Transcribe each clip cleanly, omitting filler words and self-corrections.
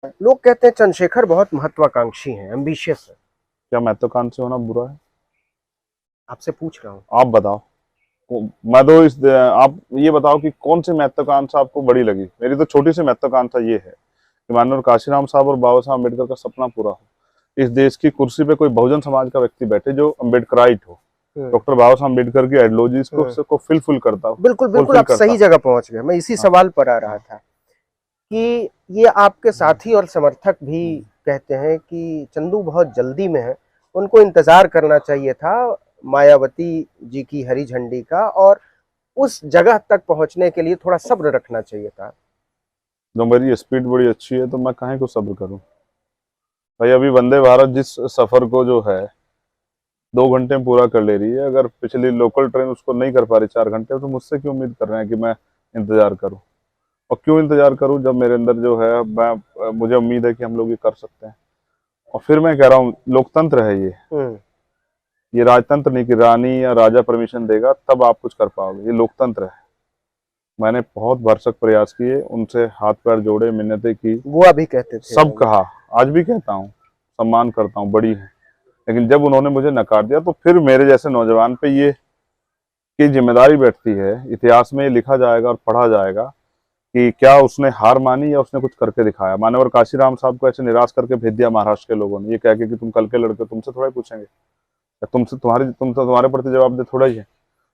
लोग कहते हैं चंद्रशेखर बहुत महत्वाकांक्षी हैं, एम्बिशियस है। क्या महत्वाकांक्षी होना बुरा है? आपसे पूछ रहा हूँ। आप बताओ। मैं तो आप ये बताओ कि कौन सी महत्वाकांक्षा आपको बड़ी लगी। मेरी तो छोटी सी महत्वाकांक्षा ये है कि माननीय काशीराम साहब और बाबा साहब अम्बेडकर का सपना पूरा हो। इस देश की कुर्सी पे कोई बहुजन समाज का व्यक्ति बैठे जो अम्बेडकराइट हो, डॉक्टर बाबा साहब अम्बेडकर की आइडियोलॉजीज को फुलफिल करता हो, बिल्कुल बिल्कुल, फुलफिल आप करता सही हो। जगह पहुंच गए। मैं इसी हाँ, सवाल पर आ रहा हाँ, था कि ये आपके हम्म, साथी और समर्थक भी हम्म। कहते हैं कि चंदू बहुत जल्दी में है, उनको इंतजार करना चाहिए था मायावती जी की हरी झंडी का, और उस जगह तक पहुंचने के लिए थोड़ा सब्र रखना चाहिए था। जो मेरी स्पीड बड़ी अच्छी है तो मैं काहे को सब्र करूं भाई। अभी वंदे भारत जिस सफर को जो है 2 घंटे में पूरा कर ले रही है, अगर पिछली लोकल ट्रेन उसको नहीं कर पा रही 4 घंटे, तो मुझसे क्यों उम्मीद कर रहे हैं कि मैं इंतजार करूं। और क्यों इंतजार करूं जब मेरे अंदर जो है मुझे उम्मीद है कि हम लोग ये कर सकते हैं। और फिर मैं कह रहा हूँ, लोकतंत्र है हम्म। ये राजतंत्र नहीं कि रानी या राजा परमिशन देगा तब आप कुछ कर पाओगे। ये लोकतंत्र है। मैंने बहुत भरसक प्रयास किए, उनसे हाथ पैर जोड़े, मिन्नतें की, बुआ भी कहते थे सब लोग। कहा, आज भी कहता हूँ, सम्मान करता हूँ, बड़ी है। लेकिन जब उन्होंने मुझे नकार दिया तो फिर मेरे जैसे नौजवान पे ये की जिम्मेदारी बैठती है। इतिहास में ये लिखा जाएगा और पढ़ा जाएगा कि क्या उसने हार मानी या उसने कुछ करके दिखाया। मान्यवर काशीराम साहब को ऐसे निराश करके भेज दिया महाराष्ट्र के लोगों ने, ये कह के कि तुम कल के लड़के, तुमसे थोड़ा ही पूछेंगे या तुम्हारे प्रति जवाबदेह थोड़ा ही है।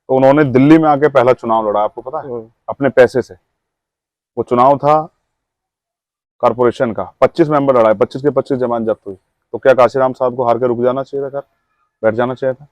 तो उन्होंने दिल्ली में आके पहला चुनाव लड़ा, आपको पता है, हम्म। अपने पैसे से। वो चुनाव था कारपोरेशन का, 25 मेंबर लड़ाए, 25 के 25 जमानत जब्त हुई। तो क्या काशीराम साहब को हार के रुक जाना चाहिए था? बैठ जाना चाहिए था?